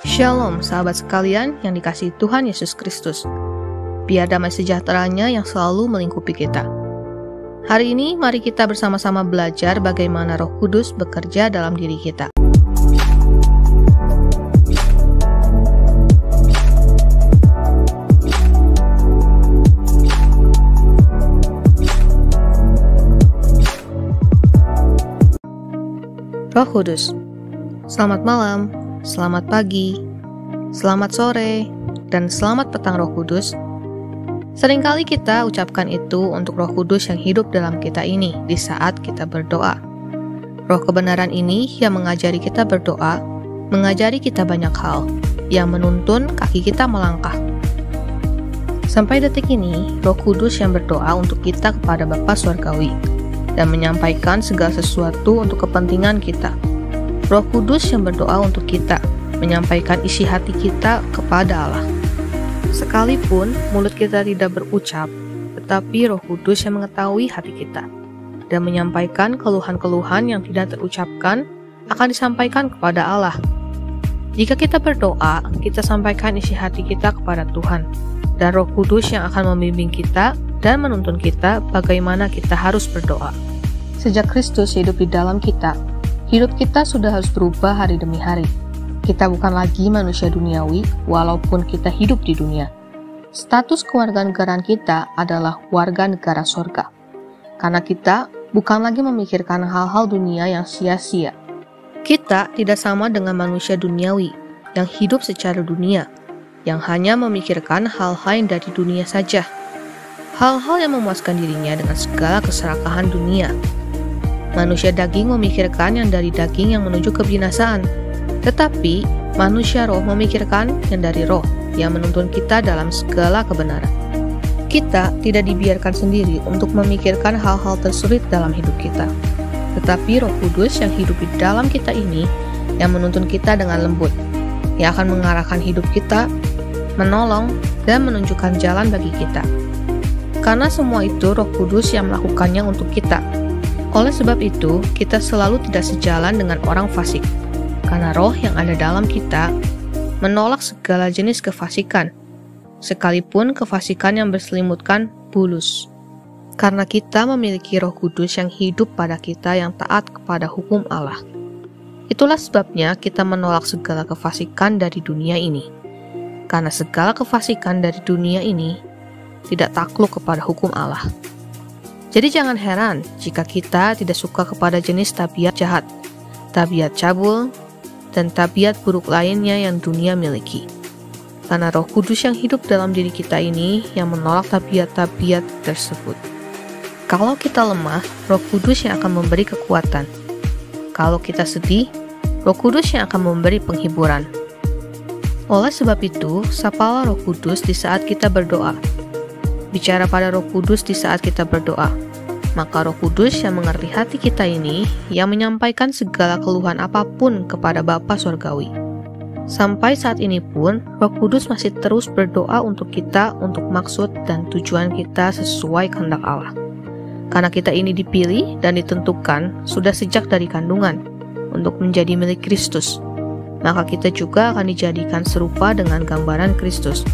Shalom sahabat sekalian yang dikasihi Tuhan Yesus Kristus. Biar damai sejahteranya yang selalu melingkupi kita. Hari ini mari kita bersama-sama belajar bagaimana Roh Kudus bekerja dalam diri kita. Roh Kudus. Selamat malam, selamat pagi, selamat sore, dan selamat petang Roh Kudus. Seringkali kita ucapkan itu untuk Roh Kudus yang hidup dalam kita ini di saat kita berdoa. Roh kebenaran ini yang mengajari kita berdoa, mengajari kita banyak hal, yang menuntun kaki kita melangkah. Sampai detik ini, Roh Kudus yang berdoa untuk kita kepada Bapa Surgawi, dan menyampaikan segala sesuatu untuk kepentingan kita. Roh Kudus yang berdoa untuk kita, menyampaikan isi hati kita kepada Allah. Sekalipun mulut kita tidak berucap, tetapi Roh Kudus yang mengetahui hati kita, dan menyampaikan keluhan-keluhan yang tidak terucapkan akan disampaikan kepada Allah. Jika kita berdoa, kita sampaikan isi hati kita kepada Tuhan, dan Roh Kudus yang akan membimbing kita dan menuntun kita bagaimana kita harus berdoa. Sejak Kristus hidup di dalam kita, hidup kita sudah harus berubah hari demi hari. Kita bukan lagi manusia duniawi, walaupun kita hidup di dunia. Status kewarganegaraan kita adalah warga negara sorga. Karena kita bukan lagi memikirkan hal-hal dunia yang sia-sia. Kita tidak sama dengan manusia duniawi, yang hidup secara dunia, yang hanya memikirkan hal-hal yang dari dunia saja. Hal-hal yang memuaskan dirinya dengan segala keserakahan dunia. Manusia daging memikirkan yang dari daging yang menuju kebinasaan, tetapi manusia roh memikirkan yang dari roh yang menuntun kita dalam segala kebenaran. Kita tidak dibiarkan sendiri untuk memikirkan hal-hal tersulit dalam hidup kita, tetapi Roh Kudus yang hidup di dalam kita ini yang menuntun kita dengan lembut, yang akan mengarahkan hidup kita, menolong, dan menunjukkan jalan bagi kita. Karena semua itu Roh Kudus yang melakukannya untuk kita. Oleh sebab itu, kita selalu tidak sejalan dengan orang fasik, karena roh yang ada dalam kita menolak segala jenis kefasikan, sekalipun kefasikan yang berselimutkan bulus. Karena kita memiliki Roh Kudus yang hidup pada kita yang taat kepada hukum Allah. Itulah sebabnya kita menolak segala kefasikan dari dunia ini, karena segala kefasikan dari dunia ini tidak takluk kepada hukum Allah. Jadi jangan heran jika kita tidak suka kepada jenis tabiat jahat, tabiat cabul, dan tabiat buruk lainnya yang dunia miliki. Karena Roh Kudus yang hidup dalam diri kita ini yang menolak tabiat-tabiat tersebut. Kalau kita lemah, Roh Kudus yang akan memberi kekuatan. Kalau kita sedih, Roh Kudus yang akan memberi penghiburan. Oleh sebab itu, sapalah Roh Kudus di saat kita berdoa. Bicara pada Roh Kudus di saat kita berdoa. Maka Roh Kudus yang mengerti hati kita ini yang menyampaikan segala keluhan apapun kepada Bapa Surgawi. Sampai saat ini pun, Roh Kudus masih terus berdoa untuk kita untuk maksud dan tujuan kita sesuai kehendak Allah. Karena kita ini dipilih dan ditentukan sudah sejak dari kandungan untuk menjadi milik Kristus, maka kita juga akan dijadikan serupa dengan gambaran Kristus,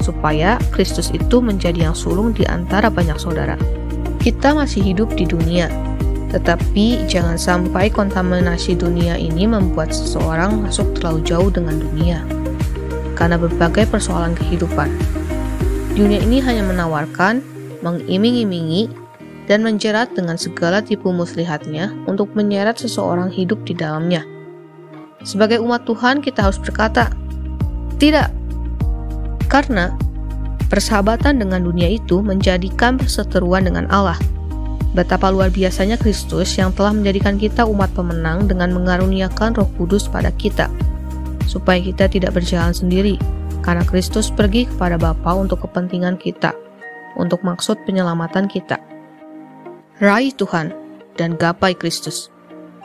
supaya Kristus itu menjadi yang sulung di antara banyak saudara. Kita masih hidup di dunia, tetapi jangan sampai kontaminasi dunia ini membuat seseorang masuk terlalu jauh dengan dunia. Karena berbagai persoalan kehidupan, dunia ini hanya menawarkan, mengiming-imingi, dan menjerat dengan segala tipu muslihatnya untuk menyeret seseorang hidup di dalamnya. Sebagai umat Tuhan kita harus berkata, tidak. Karena persahabatan dengan dunia itu menjadikan perseteruan dengan Allah. Betapa luar biasanya Kristus yang telah menjadikan kita umat pemenang dengan mengaruniakan Roh Kudus pada kita, supaya kita tidak berjalan sendiri, karena Kristus pergi kepada Bapa untuk kepentingan kita, untuk maksud penyelamatan kita. Raih Tuhan dan gapai Kristus,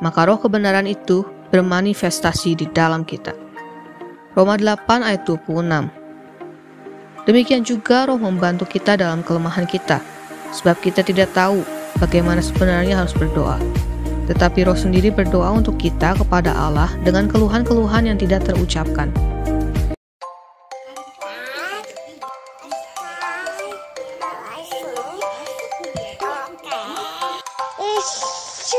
maka Roh kebenaran itu bermanifestasi di dalam kita. Roma 8 ayat 26. Demikian juga Roh membantu kita dalam kelemahan kita, sebab kita tidak tahu bagaimana sebenarnya harus berdoa. Tetapi Roh sendiri berdoa untuk kita kepada Allah dengan keluhan-keluhan yang tidak terucapkan. It's